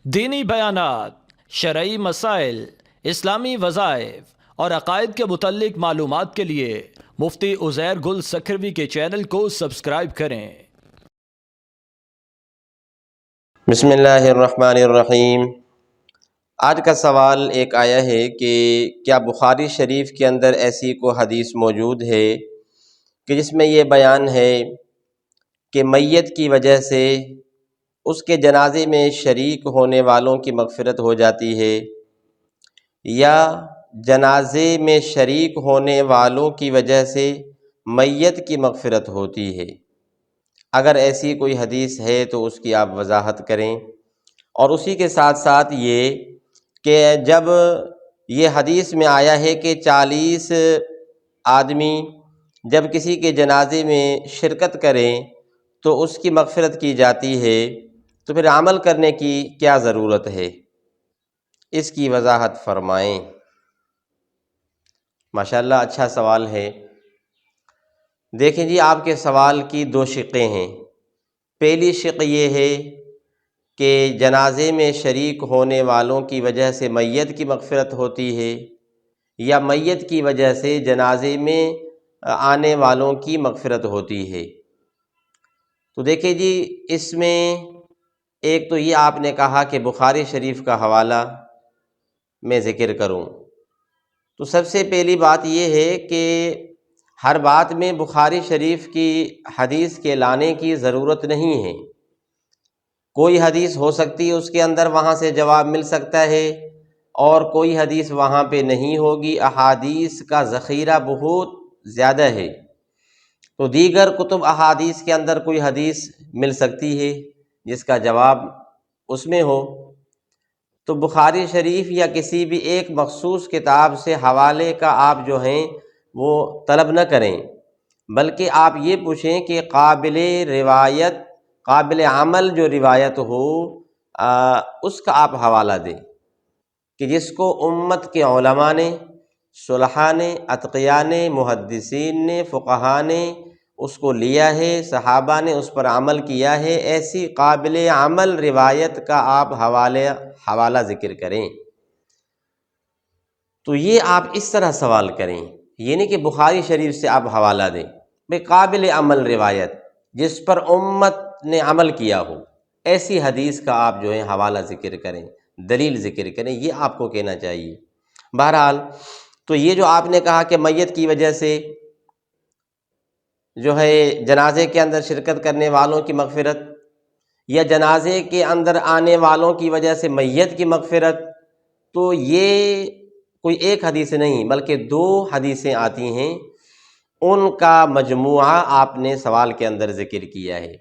دینی بیانات، شرعی مسائل، اسلامی وظائف اور عقائد کے متعلق معلومات کے لیے مفتی عزیر گل سکھروی کے چینل کو سبسکرائب کریں۔ بسم اللہ الرحمن الرحیم۔ آج کا سوال ایک آیا ہے کہ کیا بخاری شریف کے اندر ایسی کوئی حدیث موجود ہے کہ جس میں یہ بیان ہے کہ میت کی وجہ سے اس کے جنازے میں شریک ہونے والوں کی مغفرت ہو جاتی ہے، یا جنازے میں شریک ہونے والوں کی وجہ سے میت کی مغفرت ہوتی ہے؟ اگر ایسی کوئی حدیث ہے تو اس کی آپ وضاحت کریں۔ اور اسی کے ساتھ ساتھ یہ کہ جب یہ حدیث میں آیا ہے کہ 40 آدمی جب کسی کے جنازے میں شرکت کریں تو اس کی مغفرت کی جاتی ہے، تو پھر عمل کرنے کی کیا ضرورت ہے؟ اس کی وضاحت فرمائیں۔ ماشاءاللہ اچھا سوال ہے۔ دیکھیں جی، آپ کے سوال کی دو شقیں ہیں۔ پہلی شق یہ ہے کہ جنازے میں شریک ہونے والوں کی وجہ سے میت کی مغفرت ہوتی ہے، یا میت کی وجہ سے جنازے میں آنے والوں کی مغفرت ہوتی ہے۔ تو دیکھیں جی، اس میں ایک تو یہ آپ نے کہا کہ بخاری شریف کا حوالہ میں ذکر کروں، تو سب سے پہلی بات یہ ہے کہ ہر بات میں بخاری شریف کی حدیث کے لانے کی ضرورت نہیں ہے۔ کوئی حدیث ہو سکتی ہے اس کے اندر وہاں سے جواب مل سکتا ہے، اور کوئی حدیث وہاں پہ نہیں ہوگی۔ احادیث کا ذخیرہ بہت زیادہ ہے، تو دیگر کتب احادیث کے اندر کوئی حدیث مل سکتی ہے جس کا جواب اس میں ہو۔ تو بخاری شریف یا کسی بھی ایک مخصوص کتاب سے حوالے کا آپ جو ہیں وہ طلب نہ کریں، بلکہ آپ یہ پوچھیں کہ قابل روایت، قابل عمل جو روایت ہو اس کا آپ حوالہ دیں، کہ جس کو امت کے علماء نے، صلحاء نے، اتقیاء نے، محدثین نے، فقہاء نے اس کو لیا ہے، صحابہ نے اس پر عمل کیا ہے، ایسی قابل عمل روایت کا آپ حوالہ ذکر کریں۔ تو یہ آپ اس طرح سوال کریں، یہ نہیں کہ بخاری شریف سے آپ حوالہ دیں، بھئی قابل عمل روایت جس پر امت نے عمل کیا ہو، ایسی حدیث کا آپ جو ہے حوالہ ذکر کریں، دلیل ذکر کریں، یہ آپ کو کہنا چاہیے۔ بہرحال تو یہ جو آپ نے کہا کہ میت کی وجہ سے جو ہے جنازے کے اندر شرکت کرنے والوں کی مغفرت، یا جنازے کے اندر آنے والوں کی وجہ سے میت کی مغفرت، تو یہ کوئی ایک حدیث نہیں بلکہ دو حدیثیں آتی ہیں، ان کا مجموعہ آپ نے سوال کے اندر ذکر کیا ہے۔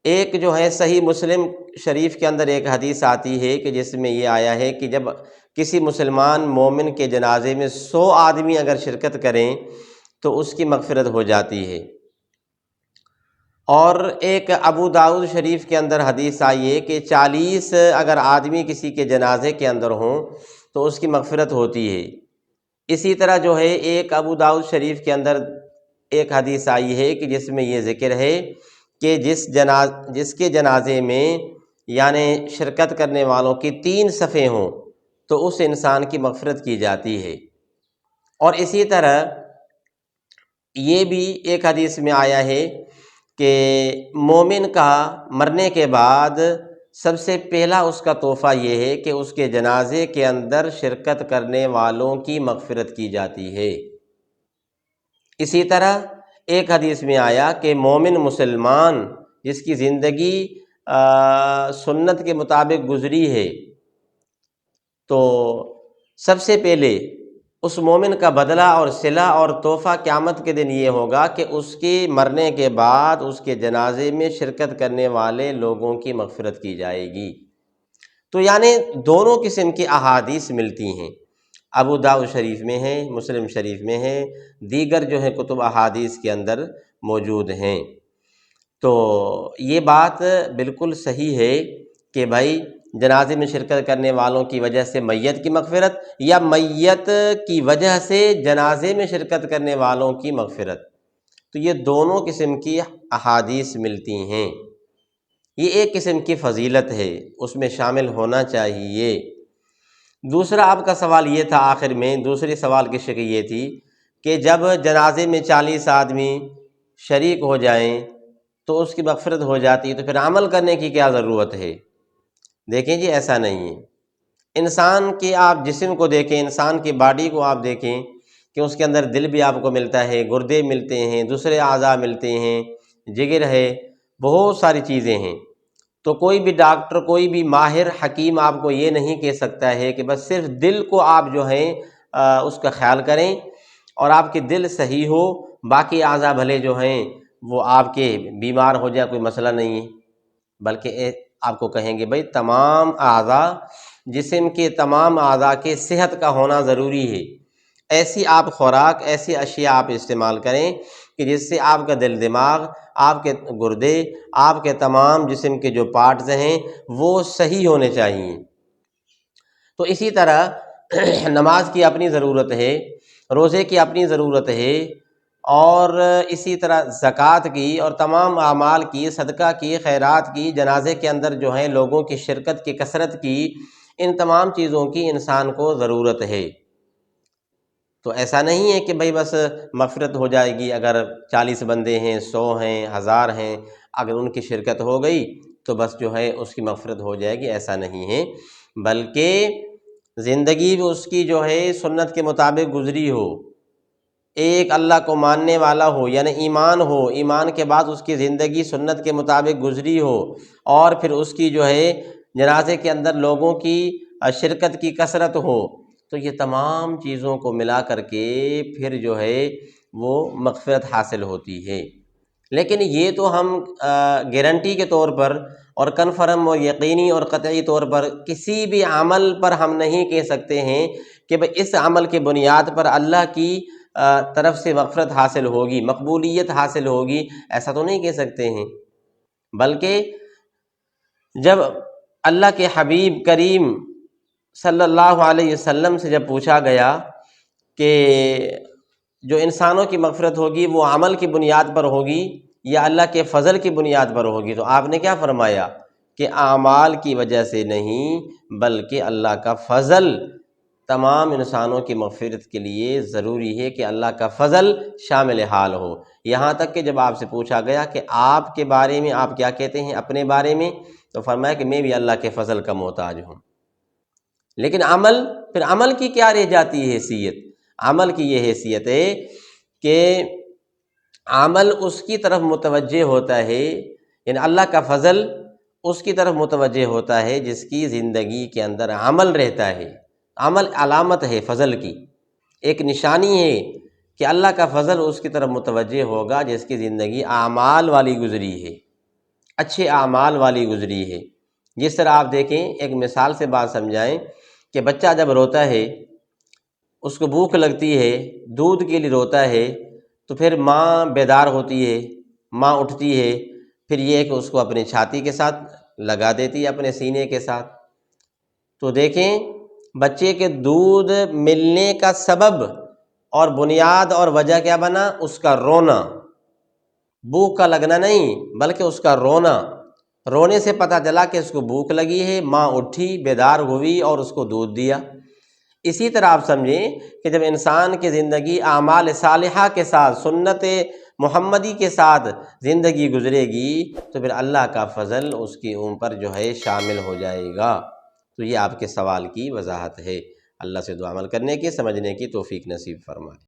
ایک جو ہے صحیح مسلم شریف کے اندر ایک حدیث آتی ہے کہ جس میں یہ آیا ہے کہ جب کسی مسلمان مومن کے جنازے میں 100 آدمی اگر شرکت کریں تو اس کی مغفرت ہو جاتی ہے۔ اور ایک ابو داؤد شریف کے اندر حدیث آئی ہے کہ 40 اگر آدمی کسی کے جنازے کے اندر ہوں تو اس کی مغفرت ہوتی ہے۔ اسی طرح جو ہے ایک ابو داؤد شریف کے اندر ایک حدیث آئی ہے کہ جس میں یہ ذکر ہے کہ جس کے جنازے میں یعنی شرکت کرنے والوں کی 3 صفیں ہوں تو اس انسان کی مغفرت کی جاتی ہے۔ اور اسی طرح یہ بھی ایک حدیث میں آیا ہے کہ مومن کا مرنے کے بعد سب سے پہلا اس کا تحفہ یہ ہے کہ اس کے جنازے کے اندر شرکت کرنے والوں کی مغفرت کی جاتی ہے۔ اسی طرح ایک حدیث میں آیا کہ مومن مسلمان جس کی زندگی سنت کے مطابق گزری ہے، تو سب سے پہلے اس مومن کا بدلہ اور صلہ اور تحفہ قیامت کے دن یہ ہوگا کہ اس کے مرنے کے بعد اس کے جنازے میں شرکت کرنے والے لوگوں کی مغفرت کی جائے گی۔ تو یعنی دونوں قسم کی احادیث ملتی ہیں، ابو داؤد شریف میں ہیں، مسلم شریف میں ہیں، دیگر جو ہیں کتب احادیث کے اندر موجود ہیں۔ تو یہ بات بالکل صحیح ہے کہ بھائی جنازے میں شرکت کرنے والوں کی وجہ سے میت کی مغفرت، یا میت کی وجہ سے جنازے میں شرکت کرنے والوں کی مغفرت، تو یہ دونوں قسم کی احادیث ملتی ہیں۔ یہ ایک قسم کی فضیلت ہے، اس میں شامل ہونا چاہیے۔ دوسرا آپ کا سوال یہ تھا آخر میں، دوسری سوال کی شکل یہ تھی کہ جب جنازے میں 40 آدمی شریک ہو جائیں تو اس کی مغفرت ہو جاتی ہے، تو پھر عمل کرنے کی کیا ضرورت ہے؟ دیکھیں جی، ایسا نہیں ہے۔ انسان کے آپ جسم کو دیکھیں، انسان کی باڈی کو آپ دیکھیں کہ اس کے اندر دل بھی آپ کو ملتا ہے، گردے ملتے ہیں، دوسرے اعضاء ملتے ہیں، جگر ہے، بہت ساری چیزیں ہیں۔ تو کوئی بھی ڈاکٹر، کوئی بھی ماہر حکیم آپ کو یہ نہیں کہہ سکتا ہے کہ بس صرف دل کو آپ جو ہے اس کا خیال کریں اور آپ کے دل صحیح ہو، باقی اعضاء بھلے جو ہیں وہ آپ کے بیمار ہو جائے، کوئی مسئلہ نہیں ہے۔ بلکہ آپ کو کہیں گے بھائی تمام اعضاء، جسم کے تمام اعضاء کے صحت کا ہونا ضروری ہے۔ ایسی آپ خوراک، ایسی اشیاء آپ استعمال کریں کہ جس سے آپ کا دل، دماغ، آپ کے گردے، آپ کے تمام جسم کے جو پارٹز ہیں وہ صحیح ہونے چاہیے۔ تو اسی طرح نماز کی اپنی ضرورت ہے، روزے کی اپنی ضرورت ہے، اور اسی طرح زکوٰۃ کی اور تمام اعمال کی، صدقہ کی، خیرات کی، جنازے کے اندر جو ہیں لوگوں کی شرکت کی، کثرت کی، ان تمام چیزوں کی انسان کو ضرورت ہے۔ تو ایسا نہیں ہے کہ بھئی بس مغفرت ہو جائے گی اگر 40 بندے ہیں، 100 ہیں، 1000 ہیں، اگر ان کی شرکت ہو گئی تو بس جو ہے اس کی مغفرت ہو جائے گی، ایسا نہیں ہے۔ بلکہ زندگی بھی اس کی جو ہے سنت کے مطابق گزری ہو، ایک اللہ کو ماننے والا ہو، یعنی ایمان ہو، ایمان کے بعد اس کی زندگی سنت کے مطابق گزری ہو، اور پھر اس کی جو ہے جنازے کے اندر لوگوں کی شرکت کی کثرت ہو، تو یہ تمام چیزوں کو ملا کر کے پھر جو ہے وہ مغفرت حاصل ہوتی ہے۔ لیکن یہ تو ہم گارنٹی کے طور پر اور کنفرم اور یقینی اور قطعی طور پر کسی بھی عمل پر ہم نہیں کہہ سکتے ہیں کہ بھئی اس عمل کے بنیاد پر اللہ کی طرف سے مغفرت حاصل ہوگی، مقبولیت حاصل ہوگی، ایسا تو نہیں کہہ سکتے ہیں۔ بلکہ جب اللہ کے حبیب کریم صلی اللہ علیہ وسلم سے جب پوچھا گیا کہ جو انسانوں کی مغفرت ہوگی وہ عمل کی بنیاد پر ہوگی یا اللہ کے فضل کی بنیاد پر ہوگی، تو آپ نے کیا فرمایا کہ اعمال کی وجہ سے نہیں بلکہ اللہ کا فضل تمام انسانوں کی مغفرت کے لیے ضروری ہے کہ اللہ کا فضل شامل حال ہو۔ یہاں تک کہ جب آپ سے پوچھا گیا کہ آپ کے بارے میں آپ کیا کہتے ہیں، اپنے بارے میں، تو فرمایا کہ میں بھی اللہ کے فضل کا محتاج ہوں۔ لیکن عمل، پھر عمل کی کیا رہ جاتی ہے حیثیت؟ عمل کی یہ حیثیت ہے کہ عمل اس کی طرف متوجہ ہوتا ہے، یعنی اللہ کا فضل اس کی طرف متوجہ ہوتا ہے جس کی زندگی کے اندر عمل رہتا ہے۔ عمل علامت ہے فضل کی، ایک نشانی ہے کہ اللہ کا فضل اس کی طرف متوجہ ہوگا جس کی زندگی اعمال والی گزری ہے، اچھے اعمال والی گزری ہے۔ جس طرح آپ دیکھیں، ایک مثال سے بات سمجھائیں کہ بچہ جب روتا ہے، اس کو بھوک لگتی ہے، دودھ کے لیے روتا ہے، تو پھر ماں بیدار ہوتی ہے، ماں اٹھتی ہے، پھر یہ کہ اس کو اپنی چھاتی کے ساتھ لگا دیتی ہے، اپنے سینے کے ساتھ۔ تو دیکھیں بچے کے دودھ ملنے کا سبب اور بنیاد اور وجہ کیا بنا؟ اس کا رونا، بھوک کا لگنا نہیں بلکہ اس کا رونا۔ رونے سے پتہ چلا کہ اس کو بھوک لگی ہے، ماں اٹھی، بیدار ہوئی اور اس کو دودھ دیا۔ اسی طرح آپ سمجھیں کہ جب انسان کی زندگی اعمال صالحہ کے ساتھ، سنت محمدی کے ساتھ زندگی گزرے گی تو پھر اللہ کا فضل اس کے اوپر جو ہے شامل ہو جائے گا۔ تو یہ آپ کے سوال کی وضاحت ہے۔ اللہ سے دعا عمل کرنے کی، سمجھنے کی توفیق نصیب فرمائے۔